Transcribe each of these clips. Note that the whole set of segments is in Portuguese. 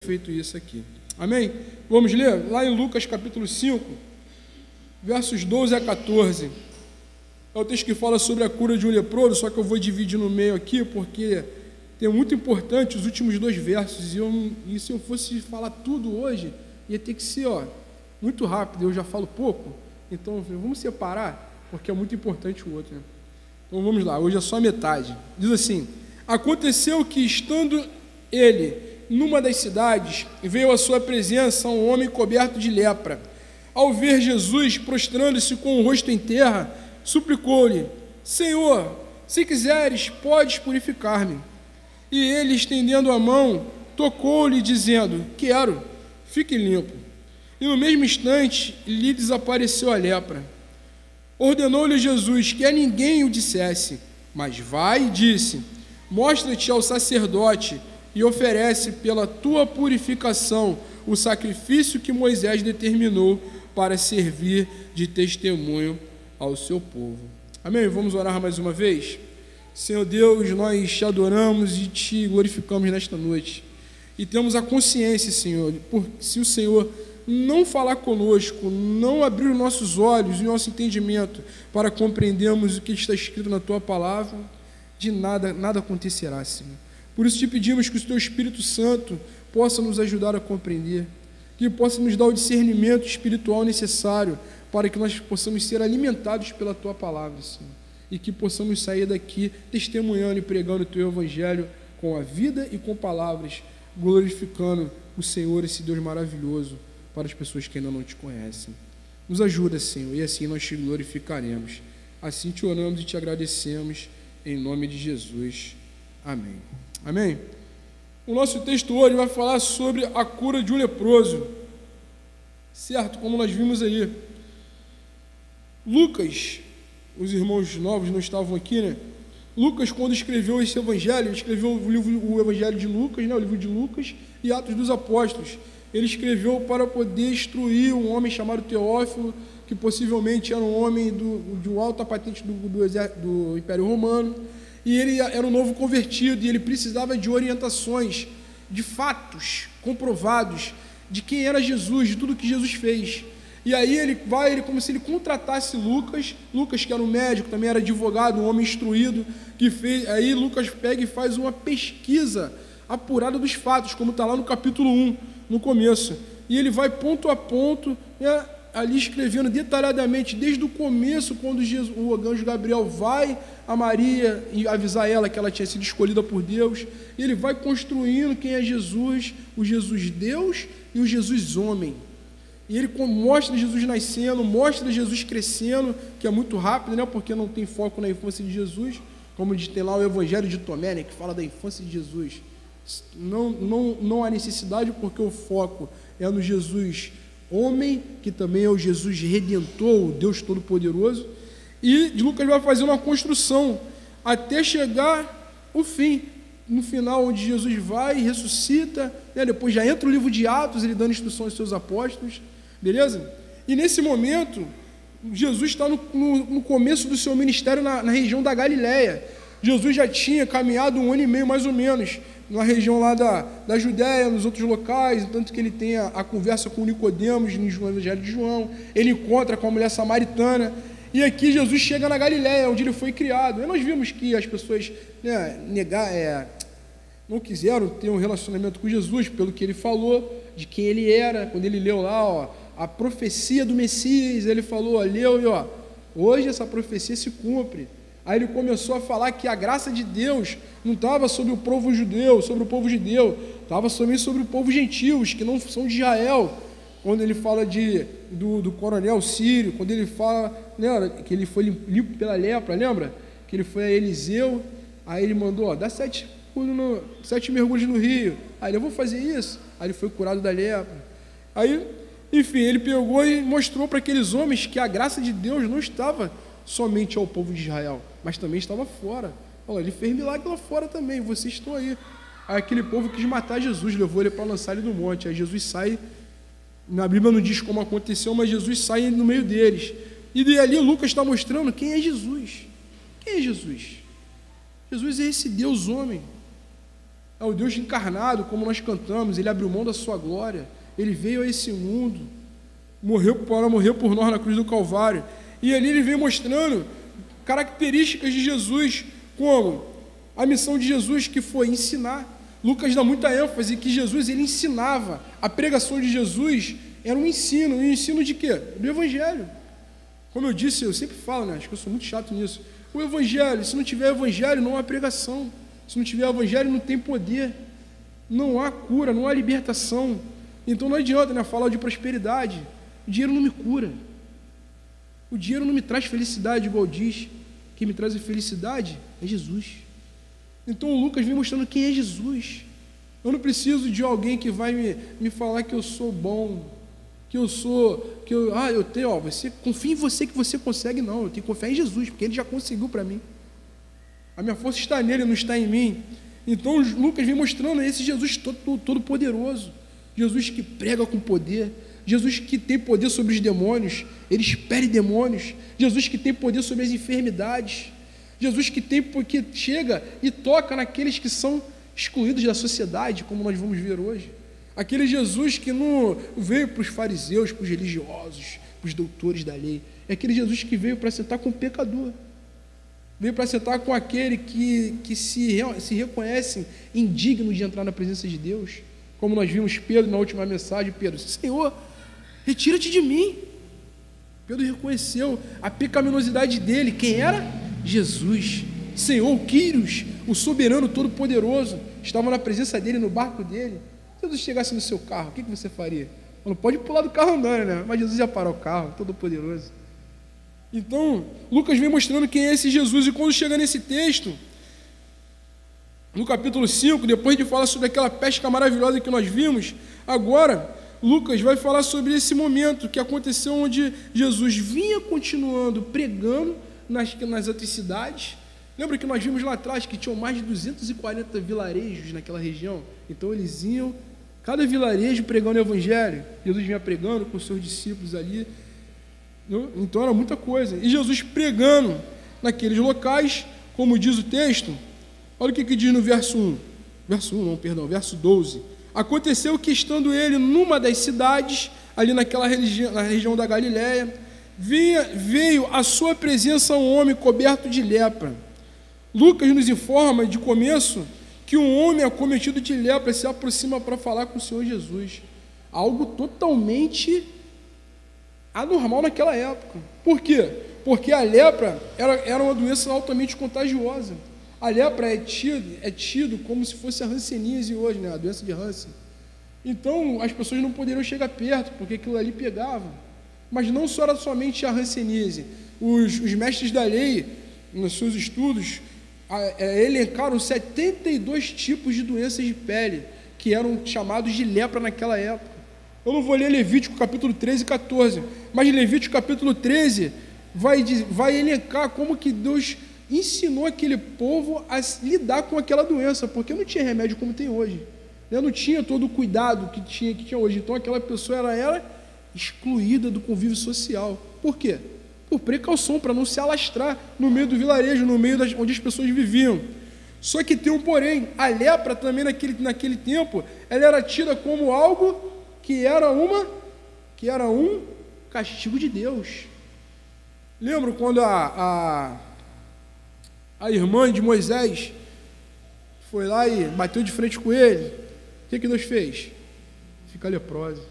feito isso aqui. Amém? Vamos ler lá em Lucas capítulo 5, versos 12 a 14. É o texto que fala sobre a cura de um leproso, só que eu vou dividir no meio aqui, porque tem muito importante os últimos 2 versos, e se eu fosse falar tudo hoje, ia ter que ser muito rápido, eu já falo pouco, então vamos separar, porque é muito importante o outro, né? Então vamos lá, hoje é só metade. Diz assim: aconteceu que, estando ele numa das cidades, veio à sua presença um homem coberto de lepra. Ao ver Jesus, prostrando-se com o rosto em terra, suplicou-lhe: Senhor, se quiseres, podes purificar-me. E ele, estendendo a mão, tocou-lhe, dizendo: quero, fique limpo. E no mesmo instante lhe desapareceu a lepra. Ordenou-lhe Jesus que a ninguém o dissesse, mas vai e disse: mostra-te ao sacerdote e oferece pela tua purificação o sacrifício que Moisés determinou para servir de testemunho ao seu povo. Amém? Vamos orar mais uma vez? Senhor Deus, nós te adoramos e te glorificamos nesta noite. E temos a consciência, Senhor, se o Senhor não falar conosco, não abrir os nossos olhos e o nosso entendimento para compreendermos o que está escrito na Tua Palavra, de nada acontecerá, Senhor. Por isso te pedimos que o Teu Espírito Santo possa nos ajudar a compreender, que possa nos dar o discernimento espiritual necessário para que nós possamos ser alimentados pela Tua Palavra, Senhor, e que possamos sair daqui testemunhando e pregando o Teu Evangelho com a vida e com palavras, glorificando o Senhor, esse Deus maravilhoso, para as pessoas que ainda não te conhecem. Nos ajuda, Senhor, e assim nós te glorificaremos. Assim te oramos e te agradecemos, em nome de Jesus. Amém. Amém? O nosso texto hoje vai falar sobre a cura de um leproso, certo? Como nós vimos aí. Lucas, os irmãos novos não estavam aqui, né? Lucas, quando escreveu esse evangelho, ele escreveu o evangelho de Lucas, né? O livro de Lucas e Atos dos Apóstolos. Ele escreveu para poder instruir um homem chamado Teófilo, que possivelmente era um homem de alta patente do Império Romano, e ele era um novo convertido, e ele precisava de orientações, de fatos comprovados, de quem era Jesus, de tudo que Jesus fez. E aí ele como se ele contratasse Lucas, que era um médico, também era advogado, um homem instruído, aí Lucas pega e faz uma pesquisa apurada dos fatos, como está lá no capítulo 1, no começo, e ele vai ponto a ponto, né, ali escrevendo detalhadamente, desde o começo, quando o anjo Gabriel vai a Maria e avisar ela que ela tinha sido escolhida por Deus, e ele vai construindo quem é Jesus, o Jesus Deus e o Jesus homem, e ele mostra Jesus nascendo, mostra Jesus crescendo, que é muito rápido, né, porque não tem foco na infância de Jesus, como tem lá o Evangelho de Tomé, né, que fala da infância de Jesus. Não há necessidade, porque o foco é no Jesus homem, que também é o Jesus redentor, o Deus Todo-Poderoso, e Lucas vai fazer uma construção até chegar o fim, no final, onde Jesus vai e ressuscita, né? Depois já entra o livro de Atos, ele dando instrução aos seus apóstolos, beleza? E nesse momento, Jesus está no começo do seu ministério na região da Galileia. Jesus já tinha caminhado 1 ano e meio, mais ou menos, na região lá da Judéia, nos outros locais, tanto que ele tem a conversa com Nicodemos no Evangelho de João, ele encontra com a mulher samaritana, e aqui Jesus chega na Galileia, onde ele foi criado. E nós vimos que as pessoas, né, não quiseram ter um relacionamento com Jesus, pelo que ele falou, de quem ele era. Quando ele leu lá, a profecia do Messias, ele falou, leu, e hoje essa profecia se cumpre. Aí ele começou a falar que a graça de Deus não estava sobre o povo judeu, estava também sobre o povo gentios, que não são de Israel. Quando ele fala do coronel sírio, quando ele fala, né, que ele foi limpo pela lepra, lembra? Que ele foi a Eliseu, aí ele mandou, dá 7 mergulhos no rio. Aí eu vou fazer isso. Aí ele foi curado da lepra. Aí, enfim, ele pegou e mostrou para aqueles homens que a graça de Deus não estava somente ao povo de Israel, mas também estava fora. Olha, ele fez milagre lá fora também, vocês estão aí. Aí aquele povo quis matar Jesus, levou ele para lançar ele no monte. Aí Jesus sai, na Bíblia não diz como aconteceu, mas Jesus sai no meio deles. E ali Lucas está mostrando quem é Jesus. Quem é Jesus? Jesus é esse Deus homem. é o Deus encarnado, como nós cantamos. Ele abriu mão da sua glória, ele veio a esse mundo, morreu por nós na cruz do Calvário, e ali ele veio mostrando características de Jesus, como a missão de Jesus, que foi ensinar. Lucas dá muita ênfase que Jesus, ele ensinava. A pregação de Jesus era um ensino. E um ensino de quê? Do Evangelho. Como eu disse, eu sempre falo, né? Acho que eu sou muito chato nisso. O Evangelho, se não tiver Evangelho, não há pregação. Se não tiver Evangelho, não tem poder. Não há cura, não há libertação. Então não adianta, né, falar de prosperidade. O dinheiro não me cura. O dinheiro não me traz felicidade, igual diz. Quem me traz a felicidade é Jesus. Então o Lucas vem mostrando quem é Jesus. Eu não preciso de alguém que vai me falar que eu sou bom, você confia em você que você consegue. Não, eu tenho que confiar em Jesus, porque ele já conseguiu para mim. A minha força está nele, não está em mim. Então Lucas vem mostrando esse Jesus todo poderoso, Jesus que prega com poder, Jesus que tem poder sobre os demônios, ele expele demônios, Jesus que tem poder sobre as enfermidades, Jesus que chega e toca naqueles que são excluídos da sociedade, como nós vamos ver hoje. Aquele Jesus que não veio para os fariseus, para os religiosos, para os doutores da lei. É aquele Jesus que veio para sentar com o pecador. Veio para sentar com aquele que se reconhecem indignos de entrar na presença de Deus. Como nós vimos Pedro na última mensagem. Pedro, Senhor, retira-te de mim. Pedro reconheceu a pecaminosidade dele. Quem era? Jesus, Senhor, o Quírios, o soberano todo-poderoso, estava na presença dele, no barco dele. Se Jesus chegasse no seu carro, o que você faria? Não pode pular do carro andando, né? Mas Jesus ia parar o carro, todo-poderoso. Então, Lucas vem mostrando quem é esse Jesus, e quando chega nesse texto, no capítulo 5, depois de falar sobre aquela pesca maravilhosa que nós vimos, agora Lucas vai falar sobre esse momento que aconteceu, onde Jesus vinha continuando pregando nas outras cidades. Lembra que nós vimos lá atrás que tinham mais de 240 vilarejos naquela região? Então eles iam, cada vilarejo pregando o Evangelho. Jesus vinha pregando com os seus discípulos ali. Então era muita coisa. E Jesus pregando naqueles locais, como diz o texto, olha o que diz no verso 12. Aconteceu que, estando ele numa das cidades, ali na região da Galiléia, veio à sua presença um homem coberto de lepra. Lucas nos informa, de começo, que um homem acometido de lepra se aproxima para falar com o Senhor Jesus. Algo totalmente anormal naquela época. Por quê? Porque a lepra era uma doença altamente contagiosa. A lepra é tido como se fosse a hanseníase hoje, né? A doença de Hansen. Então, as pessoas não poderiam chegar perto, porque aquilo ali pegava. Mas não só era somente a hanseníase. Os mestres da lei, nos seus estudos, elencaram 72 tipos de doenças de pele, que eram chamados de lepra naquela época. Eu não vou ler Levítico capítulo 13 e 14, mas Levítico capítulo 13 vai elencar como que Deus ensinou aquele povo a lidar com aquela doença, porque não tinha remédio como tem hoje, né? Não tinha todo o cuidado que tinha hoje. Então aquela pessoa era excluída do convívio social. Por quê? Por precaução, para não se alastrar no meio do vilarejo, no meio onde as pessoas viviam. Só que tem um porém, a lepra também naquele tempo, ela era tida como algo que era um castigo de Deus. Lembra quando a irmã de Moisés foi lá e bateu de frente com ele? O que Deus fez? Fica leprosa.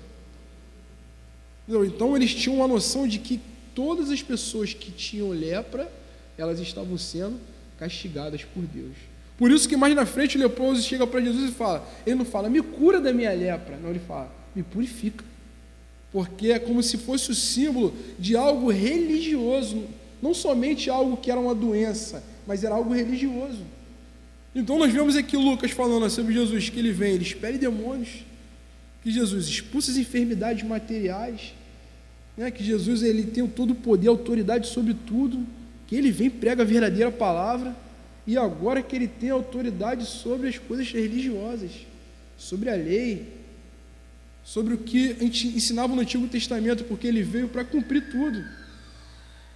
Então eles tinham uma noção de que todas as pessoas que tinham lepra, elas estavam sendo castigadas por Deus. Por isso que mais na frente o leproso chega para Jesus e fala, ele não fala, me cura da minha lepra, não, ele fala, me purifica, porque é como se fosse o símbolo de algo religioso, não somente algo que era uma doença, mas era algo religioso. Então nós vemos aqui Lucas falando sobre Jesus, que ele vem, ele expele demônios, que Jesus expulsa as enfermidades materiais, né? Que Jesus ele tem todo o poder, autoridade sobre tudo, que ele vem, prega a verdadeira palavra, e agora que ele tem autoridade sobre as coisas religiosas, sobre a lei, sobre o que a gente ensinava no Antigo Testamento, porque ele veio para cumprir tudo.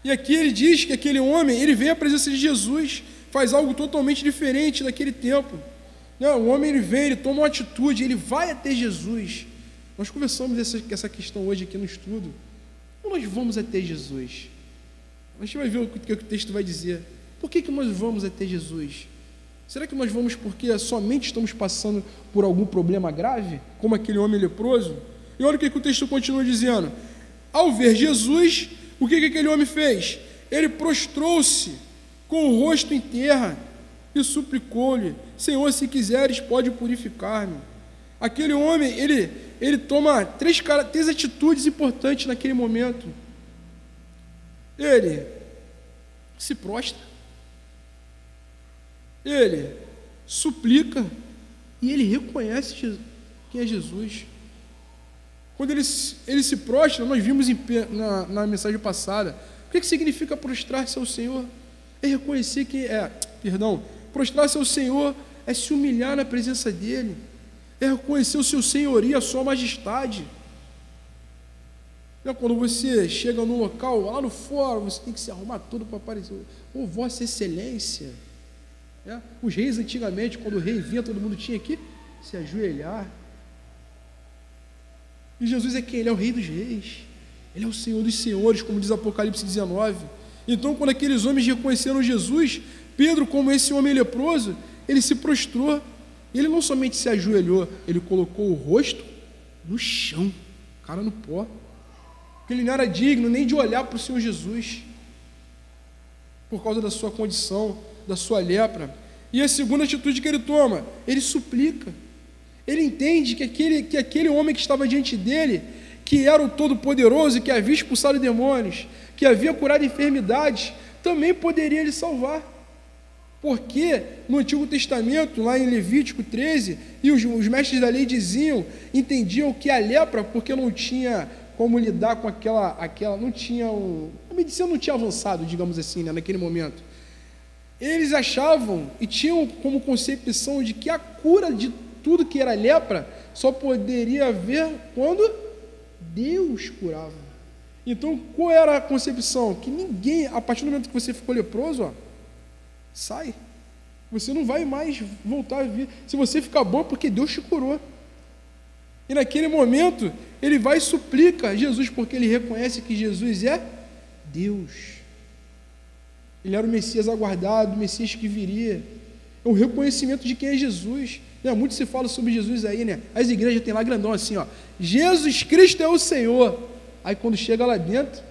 E aqui ele diz que aquele homem, ele vem à presença de Jesus, faz algo totalmente diferente daquele tempo. O homem, ele vem, ele toma uma atitude, ele vai até Jesus. Nós conversamos essa questão hoje aqui no estudo. Como nós vamos até Jesus? A gente vai ver o que o texto vai dizer. Por que nós vamos até Jesus? Será que nós vamos porque somente estamos passando por algum problema grave, como aquele homem leproso? E olha o que o texto continua dizendo. Ao ver Jesus, o que aquele homem fez? Ele prostrou-se com o rosto em terra e suplicou-lhe: Senhor, se quiseres, pode purificar-me. Aquele homem, ele toma três atitudes importantes naquele momento. Ele se prostra, ele suplica e ele reconhece quem é Jesus. Quando ele se prostra, nós vimos na mensagem passada, o que significa prostrar-se ao Senhor? É reconhecer prostrar-se ao Senhor é se humilhar na presença dEle, é reconhecer o seu senhorio, a sua majestade. Quando você chega num local, lá no fórum, você tem que se arrumar todo para aparecer, Vossa Excelência. Os reis antigamente, quando o rei vinha, todo mundo tinha que se ajoelhar. E Jesus é quem? Ele é o Rei dos Reis, Ele é o Senhor dos Senhores, como diz Apocalipse 19. Então, quando aqueles homens reconheceram Jesus, Pedro, como esse homem leproso, ele se prostrou. Ele não somente se ajoelhou, ele colocou o rosto no chão, cara no pó, porque ele não era digno nem de olhar para o Senhor Jesus, por causa da sua condição, da sua lepra. E a segunda atitude que ele toma, ele suplica. Ele entende que aquele homem que estava diante dele, que era o Todo-Poderoso, que havia expulsado demônios, que havia curado enfermidades, também poderia lhe salvar. Porque no Antigo Testamento, lá em Levítico 13, e os mestres da lei entendiam que a lepra, porque não tinha como lidar com aquela não tinha a medicina não tinha avançado, digamos assim, naquele momento. Eles achavam e tinham como concepção de que a cura de tudo que era lepra só poderia haver quando Deus curava. Então, qual era a concepção? Que ninguém, a partir do momento que você ficou leproso, sai. Você não vai mais voltar a vir. Se você ficar bom, é porque Deus te curou. E naquele momento, ele vai e suplica a Jesus, porque ele reconhece que Jesus é Deus. Ele era o Messias aguardado, o Messias que viria. É o reconhecimento de quem é Jesus. Muito se fala sobre Jesus aí, né? As igrejas tem lá grandão assim, Jesus Cristo é o Senhor. Aí quando chega lá dentro,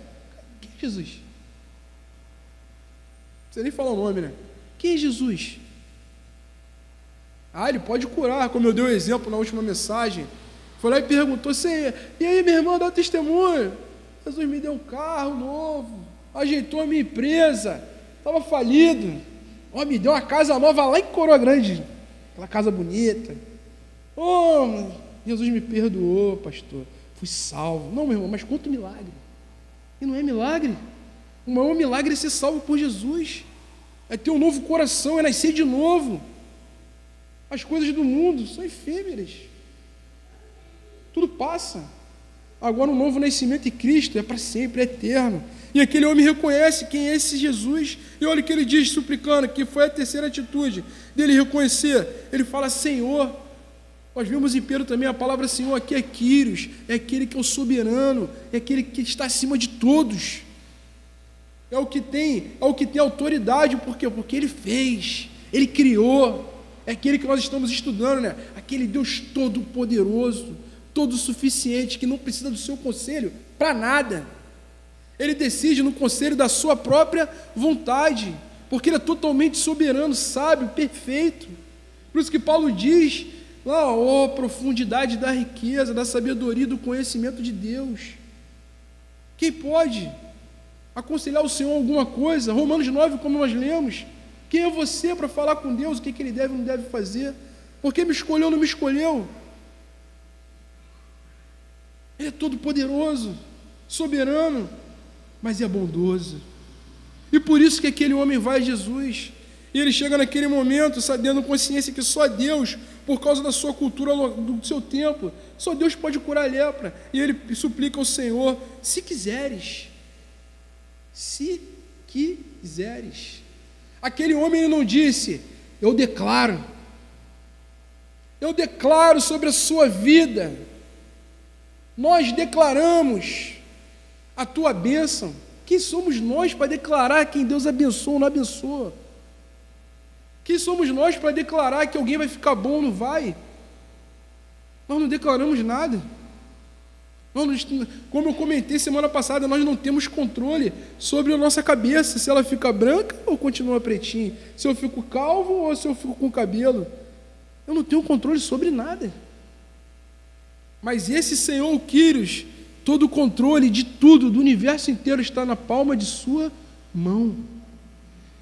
quem é Jesus? Não precisa nem falar o nome, né? Quem é Jesus? Ele pode curar, como eu dei o exemplo na última mensagem. Foi lá e perguntou: e aí, minha irmã, dá um testemunho? Jesus me deu um carro novo, ajeitou a minha empresa, estava falido, me deu uma casa nova lá em Coroa Grande, aquela casa bonita. Jesus me perdoou, pastor, fui salvo. Não, meu irmão, mas conta o milagre. E não é milagre. O maior milagre é ser salvo por Jesus, é ter um novo coração, é nascer de novo. As coisas do mundo são efêmeras, tudo passa. Agora, um novo nascimento em Cristo é para sempre, é eterno. E aquele homem reconhece quem é esse Jesus. E olha o que ele diz, suplicando, que foi a terceira atitude dele reconhecer. Ele fala: Senhor. Nós vimos em Pedro também a palavra Senhor aqui é Kyrios, é aquele que é o soberano, é aquele que está acima de todos. É o que tem autoridade. Por quê? Porque ele fez, ele criou. É aquele que nós estamos estudando, né? Aquele Deus todo-poderoso, todo-suficiente, que não precisa do seu conselho para nada. Ele decide no conselho da sua própria vontade, porque ele é totalmente soberano, sábio, perfeito. Por isso que Paulo diz lá: profundidade da riqueza, da sabedoria e do conhecimento de Deus. Quem pode aconselhar o Senhor alguma coisa? Romanos 9, como nós lemos. Quem é você para falar com Deus o que ele deve ou não deve fazer? Por que me escolheu ou não me escolheu? Ele é todo poderoso, soberano, mas é bondoso. E por isso que aquele homem vai a Jesus. E ele chega naquele momento sabendo consciência que só Deus, por causa da sua cultura, do seu tempo, só Deus pode curar a lepra. E ele suplica ao Senhor: se quiseres. Se quiseres. Aquele homem, ele não disse: eu declaro. Eu declaro sobre a sua vida. Nós declaramos a tua bênção. Quem somos nós para declarar quem Deus abençoa ou não abençoa? Quem somos nós para declarar que alguém vai ficar bom ou não vai? Nós não declaramos nada. Como eu comentei semana passada, nós não temos controle sobre a nossa cabeça, se ela fica branca ou continua pretinha, se eu fico calvo ou se eu fico com cabelo. Eu não tenho controle sobre nada. Mas esse Senhor, o Quírios, todo o controle de tudo, do universo inteiro, está na palma de sua mão.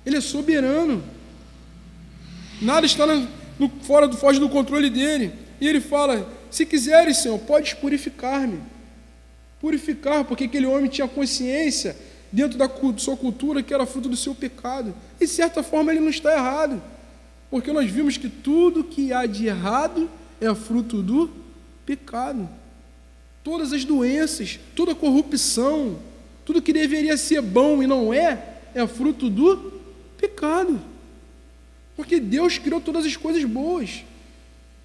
Ele é soberano. Nada está foge do controle dele. E ele fala: se quiseres, Senhor, podes purificar-me. Purificar, porque aquele homem tinha consciência, dentro da sua cultura, que era fruto do seu pecado. E de certa forma ele não está errado, porque nós vimos que tudo que há de errado é fruto do pecado. Todas as doenças, toda a corrupção, tudo que deveria ser bom e não é fruto do pecado. Porque Deus criou todas as coisas boas.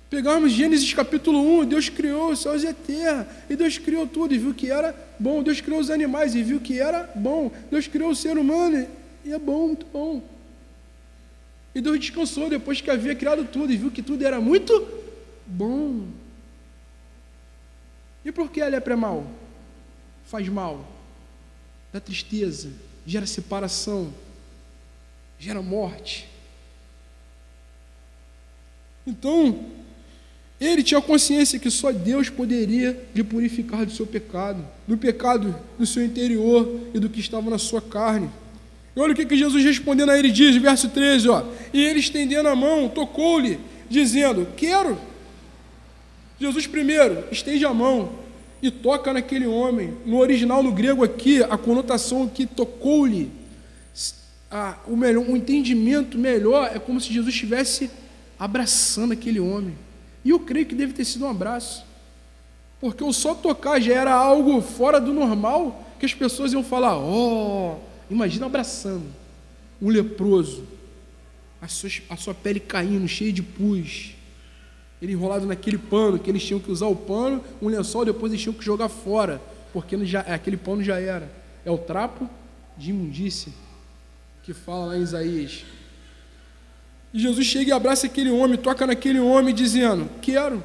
Pegarmos Gênesis capítulo 1, Deus criou os céus e a terra, e Deus criou tudo e viu que era bom. Deus criou os animais e viu que era bom. Deus criou o ser humano e é bom, muito bom. E Deus descansou depois que havia criado tudo e viu que tudo era muito bom. E por que a lepra é mal? Faz mal, dá tristeza, gera separação, gera morte. Então, ele tinha consciência que só Deus poderia lhe purificar do seu pecado, do pecado do seu interior e do que estava na sua carne. E olha o que Jesus respondendo a ele diz, verso 13, e ele estendendo a mão, tocou-lhe, dizendo: quero. Jesus primeiro estende a mão e toca naquele homem. No original, no grego aqui, a conotação que tocou-lhe, o entendimento melhor é como se Jesus estivesse abraçando aquele homem. E eu creio que deve ter sido um abraço, porque o só tocar já era algo fora do normal, que as pessoas iam falar: imagina abraçando um leproso, a sua pele caindo, cheia de pus, ele enrolado naquele pano, que eles tinham que usar o pano, um lençol, depois eles tinham que jogar fora, porque aquele pano já era, é o trapo de imundícia, que fala lá em Isaías. E Jesus chega e abraça aquele homem, toca naquele homem, dizendo: quero.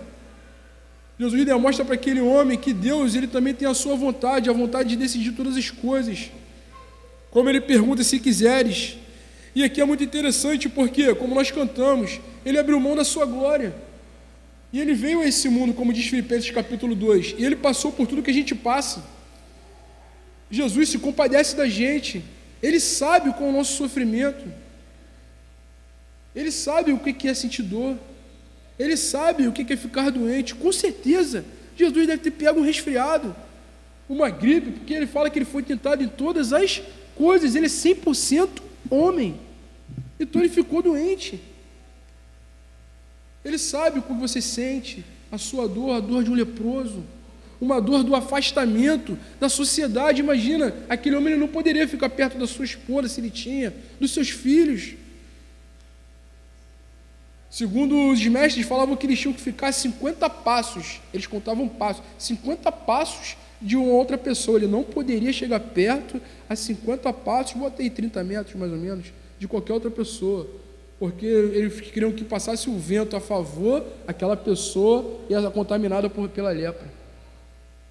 Jesus demonstra para aquele homem que Deus, ele também tem a sua vontade, a vontade de decidir todas as coisas. Como ele pergunta: se quiseres. E aqui é muito interessante porque, como nós cantamos, ele abriu mão da sua glória. E ele veio a esse mundo, como diz Filipenses capítulo 2, e ele passou por tudo que a gente passa. Jesus se compadece da gente, ele sabe qual é o nosso sofrimento. Ele sabe o que é sentir dor. Ele sabe o que é ficar doente. Com certeza, Jesus deve ter pego um resfriado, uma gripe, porque ele fala que ele foi tentado em todas as coisas. Ele é 100% homem. Então ele ficou doente. Ele sabe o que você sente, a sua dor, a dor de um leproso, uma dor do afastamento da sociedade. Imagina, aquele homem ele não poderia ficar perto da sua esposa, se ele tinha, dos seus filhos. Segundo os mestres, falavam que eles tinham que ficar 50 passos, eles contavam passos, 50 passos de uma outra pessoa. Ele não poderia chegar perto a 50 passos, botei 30 metros mais ou menos, de qualquer outra pessoa, porque eles queriam que passasse o vento a favor, aquela pessoa ia contaminada pela lepra.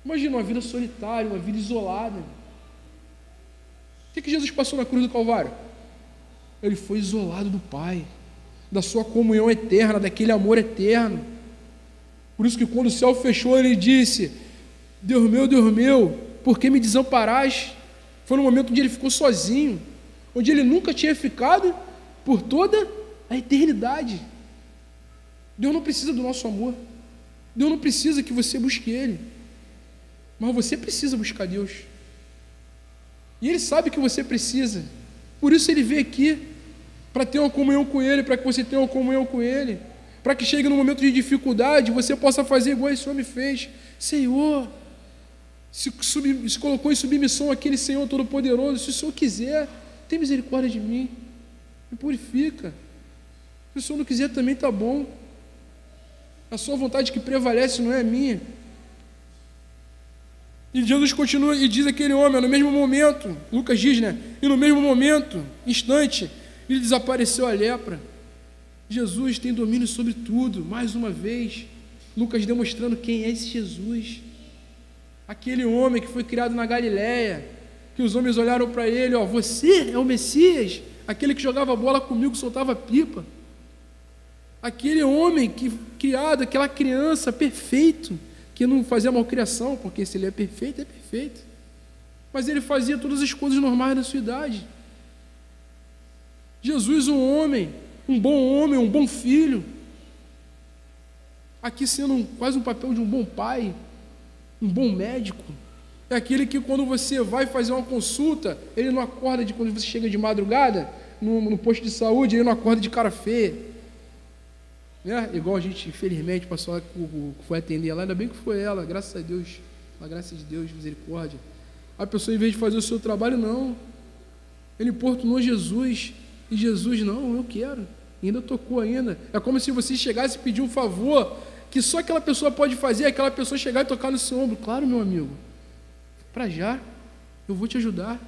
Imagina uma vida solitária, uma vida isolada. O que Jesus passou na cruz do Calvário? Ele foi isolado do Pai, da sua comunhão eterna, daquele amor eterno. Por isso que quando o céu fechou, ele disse: Deus meu, por que me desamparaste? Foi no momento onde ele ficou sozinho, onde ele nunca tinha ficado por toda a eternidade. Deus não precisa do nosso amor, Deus não precisa que você busque Ele, mas você precisa buscar Deus, e Ele sabe que você precisa. Por isso Ele veio aqui, para ter uma comunhão com Ele, para que você tenha uma comunhão com Ele, para que chegue no momento de dificuldade, você possa fazer igual esse homem fez. Senhor, se colocou em submissão àquele Senhor Todo-Poderoso. Se o Senhor quiser, tem misericórdia de mim, me purifica. Se o Senhor não quiser, também está bom. A sua vontade que prevalece, não é a minha. E Jesus continua e diz aquele homem, no mesmo momento, Lucas diz, né? E no mesmo momento, instante, lhe desapareceu a lepra. Jesus tem domínio sobre tudo, mais uma vez. Lucas demonstrando quem é esse Jesus. Aquele homem que foi criado na Galileia, que os homens olharam para ele, ó, você é o Messias, aquele que jogava bola comigo, soltava pipa. Aquele homem que criado, aquela criança perfeito, que não fazia malcriação, porque se ele é perfeito, mas ele fazia todas as coisas normais da sua idade. Jesus, um homem, um bom filho, aqui sendo quase um papel de um bom pai, um bom médico. É aquele que quando você vai fazer uma consulta, ele não acorda quando você chega de madrugada no posto de saúde, ele não acorda de cara feia, né? Igual a gente, infelizmente, passou que foi atender lá, ainda bem que foi ela, graças a Deus, graças a Deus, misericórdia. A pessoa, em vez de fazer o seu trabalho, não, ele importunou Jesus, e Jesus, não, eu quero, ainda tocou ainda. É como se você chegasse e pedir um favor que só aquela pessoa pode fazer, aquela pessoa chegar e tocar no seu ombro. Claro, meu amigo, para já, eu vou te ajudar.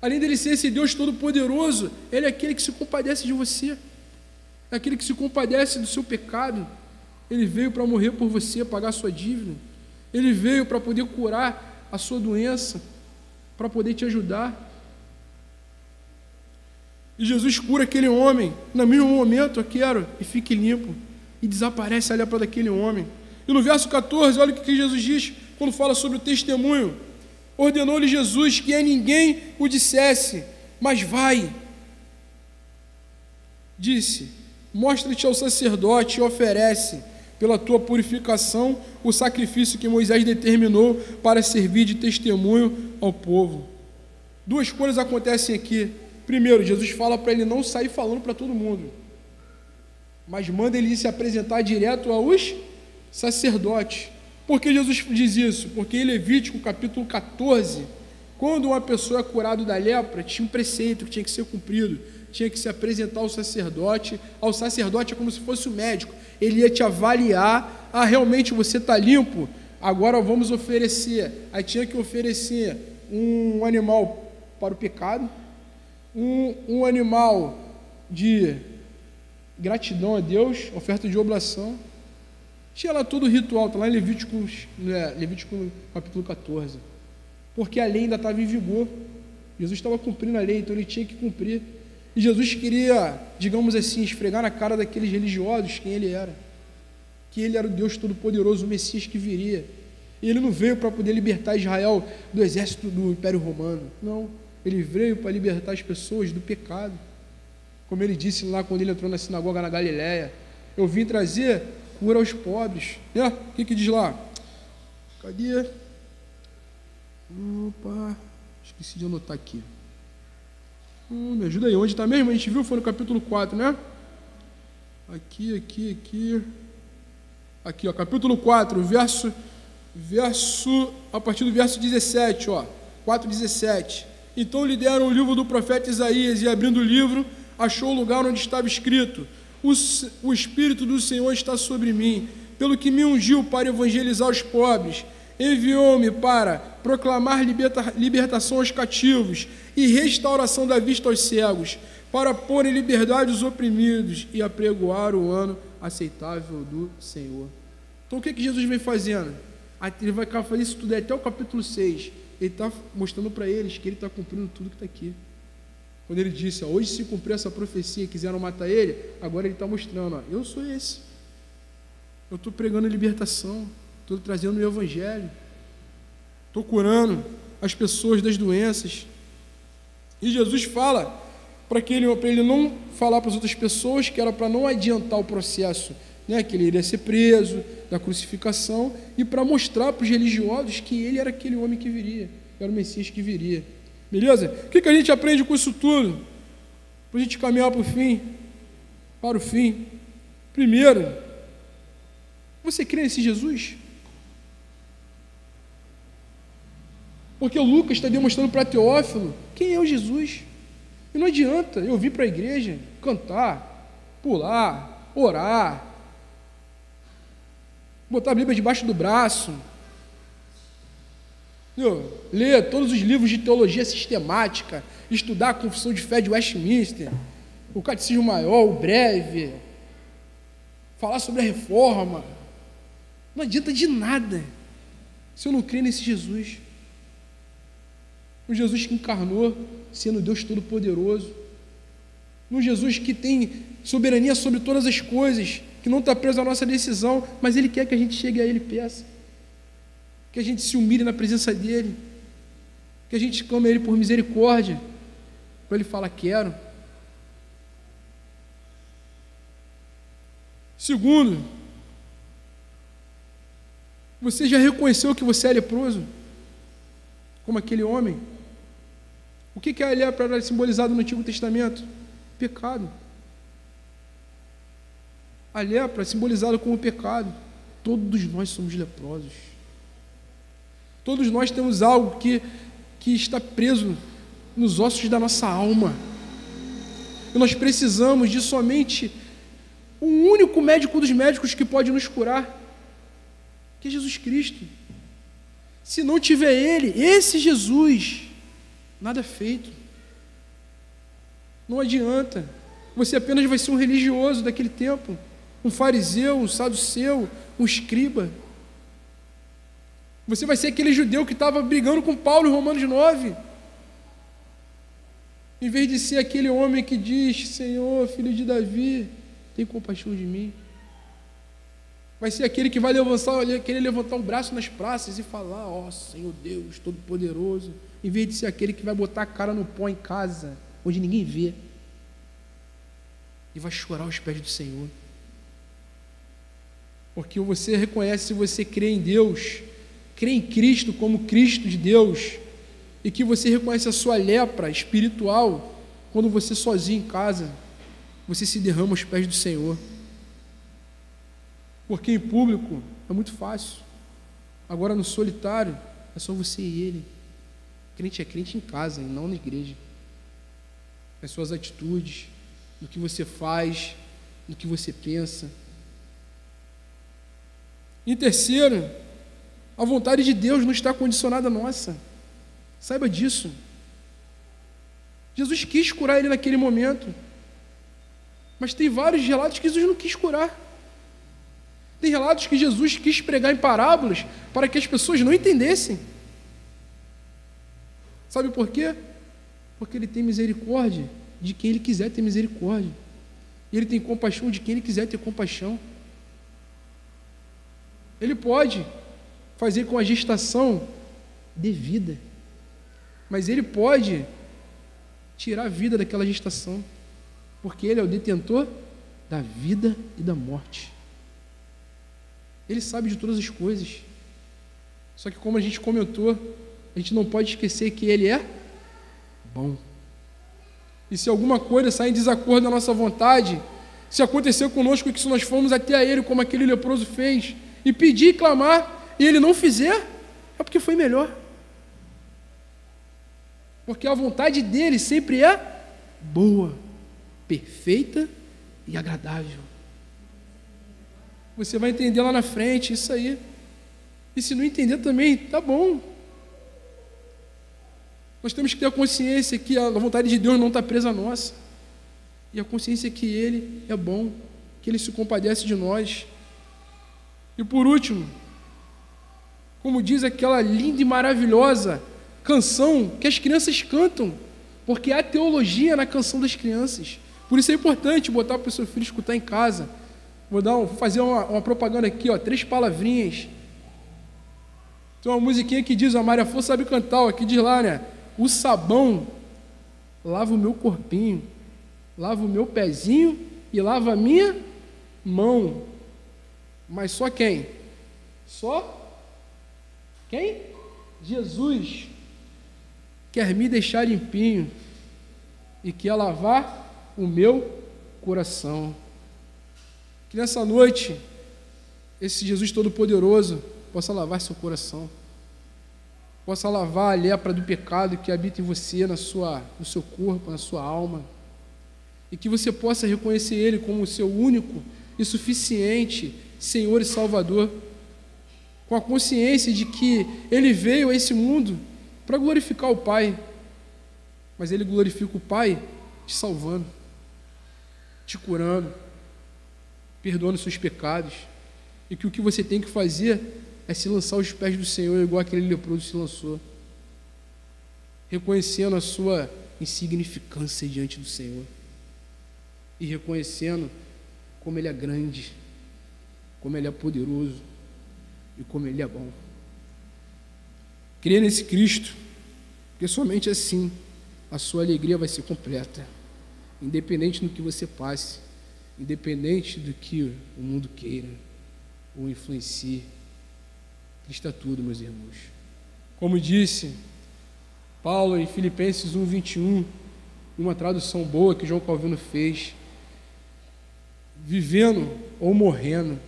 Além dele ser esse Deus todo-poderoso, ele é aquele que se compadece de você, é aquele que se compadece do seu pecado. Ele veio para morrer por você, pagar a sua dívida. Ele veio para poder curar a sua doença, para poder te ajudar. E Jesus cura aquele homem, no mesmo momento, eu quero, e fique limpo. E desaparece a lepra daquele homem. E no verso 14, olha o que Jesus diz, quando fala sobre o testemunho. Ordenou-lhe Jesus que a ninguém o dissesse, mas vai. Disse, mostra-te ao sacerdote e oferece, pela tua purificação, o sacrifício que Moisés determinou para servir de testemunho ao povo. Duas coisas acontecem aqui. Primeiro, Jesus fala para ele não sair falando para todo mundo, mas manda ele se apresentar direto aos sacerdotes. Por que Jesus diz isso? Porque em Levítico, capítulo 14, quando uma pessoa é curada da lepra, tinha um preceito que tinha que ser cumprido, tinha que se apresentar ao sacerdote é como se fosse o médico, ele ia te avaliar, realmente você está limpo, agora vamos oferecer, aí tinha que oferecer um animal para o pecado, um animal de gratidão a Deus, oferta de oblação, tinha lá todo o ritual, está lá em Levítico capítulo 14, porque a lei ainda estava em vigor, Jesus estava cumprindo a lei, então ele tinha que cumprir, e Jesus queria, digamos assim, esfregar na cara daqueles religiosos quem ele era, que ele era o Deus Todo-Poderoso, o Messias que viria, e ele não veio para poder libertar Israel do exército do Império Romano, não, ele veio para libertar as pessoas do pecado, como ele disse lá quando ele entrou na sinagoga na Galileia, eu vim trazer cura aos pobres, né? O que diz lá? Cadê? Opa, esqueci de anotar aqui. Me ajuda aí, onde está mesmo? A gente viu, foi no capítulo 4, né? Aqui, ó, capítulo 4, a partir do verso 17, ó, 4:17. Então lhe deram o livro do profeta Isaías, e abrindo o livro, achou o lugar onde estava escrito: o Espírito do Senhor está sobre mim, pelo que me ungiu para evangelizar os pobres, enviou-me para proclamar libertação aos cativos e restauração da vista aos cegos, para pôr em liberdade os oprimidos e apregoar o ano aceitável do Senhor. Então o que Jesus vem fazendo? Ele vai fazer isso tudo até o capítulo 6. Ele está mostrando para eles que ele está cumprindo tudo que está aqui. Quando ele disse, hoje se cumpriu essa profecia, quiseram matar ele, agora ele está mostrando, eu sou esse. Eu estou pregando libertação, estou trazendo o evangelho, estou curando as pessoas das doenças. E Jesus fala para ele não falar para as outras pessoas, que era para não adiantar o processo, né, que ele iria ser preso, da crucificação, e para mostrar para os religiosos que ele era aquele homem que viria, que era o Messias que viria. Beleza? O que a gente aprende com isso tudo? Para a gente caminhar para o fim. Primeiro, você crê nesse Jesus? Porque o Lucas está demonstrando para Teófilo quem é o Jesus. E não adianta eu vir para a igreja, cantar, pular, orar, botar a Bíblia debaixo do braço, ler todos os livros de teologia sistemática, estudar a Confissão de Fé de Westminster, o Catecismo Maior, o Breve, falar sobre a Reforma. Não adianta de nada se eu não crer nesse Jesus. Um Jesus que encarnou, sendo Deus Todo-Poderoso. Um Jesus que tem soberania sobre todas as coisas, que não está preso à nossa decisão, mas Ele quer que a gente chegue a Ele e peça. Que a gente se humilhe na presença dEle. Que a gente clame a Ele por misericórdia. Para Ele falar, quero. Segundo, você já reconheceu que você é leproso? Como aquele homem? O que a lepra era simbolizado no Antigo Testamento? Pecado. A lepra é simbolizada como pecado. Todos nós somos leprosos. Todos nós temos algo que está preso nos ossos da nossa alma. E nós precisamos de somente um único médico dos médicos que pode nos curar, que é Jesus Cristo. Se não tiver Ele, esse Jesus, nada é feito. Não adianta. Você apenas vai ser um religioso daquele tempo, um fariseu, um saduceu, um escriba. Você vai ser aquele judeu que estava brigando com Paulo em Romanos 9. Em vez de ser aquele homem que diz, Senhor, filho de Davi, tem compaixão de mim. Vai ser aquele que vai querer levantar o braço nas praças e falar, ó Senhor Deus Todo-Poderoso, em vez de ser aquele que vai botar a cara no pó em casa, onde ninguém vê, e vai chorar aos pés do Senhor. Porque você reconhece, se você crê em Deus, crê em Cristo como Cristo de Deus, e que você reconhece a sua lepra espiritual, quando você sozinho em casa, você se derrama aos pés do Senhor. Porque em público é muito fácil. Agora no solitário é só você e Ele. Crente é crente em casa e não na igreja. Nas suas atitudes, no que você faz, no que você pensa. Em terceiro, a vontade de Deus não está condicionada à nossa. Saiba disso. Jesus quis curar ele naquele momento. Mas tem vários relatos que Jesus não quis curar. Tem relatos que Jesus quis pregar em parábolas para que as pessoas não entendessem. Sabe por quê? Porque Ele tem misericórdia de quem Ele quiser ter misericórdia. E Ele tem compaixão de quem Ele quiser ter compaixão. Ele pode fazer com a gestação devida, mas Ele pode tirar a vida daquela gestação, porque Ele é o detentor da vida e da morte. Ele sabe de todas as coisas. Só que, como a gente comentou, a gente não pode esquecer que Ele é bom. E se alguma coisa sai em desacordo da nossa vontade, se acontecer conosco que se nós formos até a Ele, como aquele leproso fez, e pedir e clamar, e Ele não fizer, é porque foi melhor. Porque a vontade dEle sempre é boa, perfeita e agradável. Você vai entender lá na frente isso aí. E se não entender também, tá bom. Nós temos que ter a consciência que a vontade de Deus não está presa a nossa. E a consciência que Ele é bom, que Ele se compadece de nós. E por último, como diz aquela linda e maravilhosa canção que as crianças cantam, porque há teologia na canção das crianças. Por isso é importante botar para o seu filho escutar em casa. Vou fazer uma propaganda aqui, 3 palavrinhas. Tem uma musiquinha que diz, a Maria Flor sabe cantar, que diz lá, né? O sabão lava o meu corpinho, lava o meu pezinho e lava a minha mão. Mas só quem? Só quem? Jesus quer me deixar limpinho e quer lavar o meu coração. Que nessa noite, esse Jesus Todo-Poderoso possa lavar seu coração, possa lavar a lepra do pecado que habita em você, no seu corpo, na sua alma, e que você possa reconhecer Ele como o seu único e suficiente Senhor e Salvador, com a consciência de que ele veio a esse mundo para glorificar o Pai, mas ele glorifica o Pai te salvando, te curando, perdoando seus pecados, e que o que você tem que fazer é se lançar aos pés do Senhor, igual aquele leproso se lançou, reconhecendo a sua insignificância diante do Senhor, e reconhecendo como Ele é grande, como Ele é poderoso, e como Ele é bom. Crê nesse Cristo, porque somente assim a sua alegria vai ser completa, independente do que você passe, independente do que o mundo queira ou influencie. Cristo é tudo, meus irmãos. Como disse Paulo em Filipenses 1:21, uma tradução boa que João Calvino fez: vivendo ou morrendo,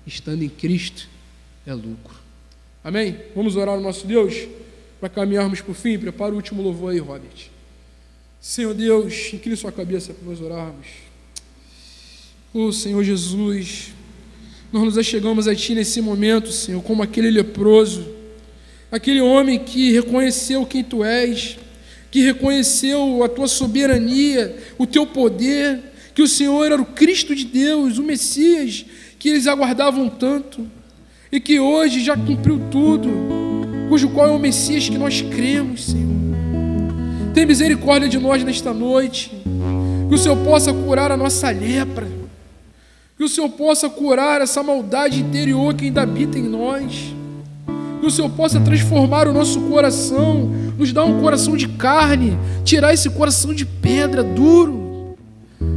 estando em Cristo é lucro. Amém? Vamos orar ao nosso Deus para caminharmos por fim. Prepara o último louvor aí, Robert. Senhor Deus, incline sua cabeça para nós orarmos. Oh, Senhor Jesus, nós nos achegamos a Ti nesse momento, Senhor, como aquele leproso, aquele homem que reconheceu quem Tu és, que reconheceu a Tua soberania, o Teu poder, que o Senhor era o Cristo de Deus, o Messias, que eles aguardavam tanto, e que hoje já cumpriu tudo, cujo qual é o Messias que nós cremos, Senhor. Tem misericórdia de nós nesta noite, que o Senhor possa curar a nossa lepra, que o Senhor possa curar essa maldade interior que ainda habita em nós, que o Senhor possa transformar o nosso coração, nos dar um coração de carne, tirar esse coração de pedra duro,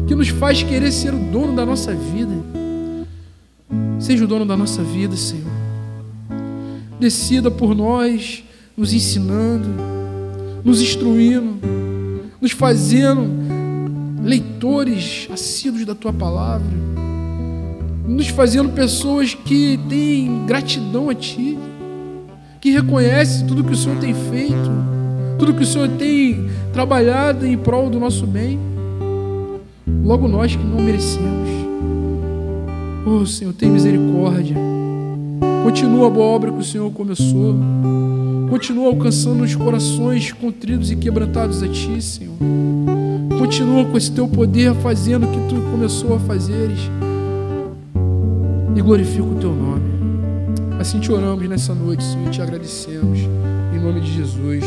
que nos faz querer ser o dono da nossa vida. Seja o dono da nossa vida, Senhor. Decida por nós, nos ensinando, nos instruindo, nos fazendo leitores assíduos da Tua palavra, nos fazendo pessoas que têm gratidão a Ti, que reconhecem tudo que o Senhor tem feito, tudo que o Senhor tem trabalhado em prol do nosso bem, logo nós que não merecemos. Oh, Senhor, tem misericórdia. Continua a boa obra que o Senhor começou. Continua alcançando os corações contritos e quebrantados a Ti, Senhor. Continua com esse Teu poder fazendo o que Tu começou a fazeres. E glorifica o Teu nome. Assim te oramos nessa noite, Senhor, e te agradecemos. Em nome de Jesus.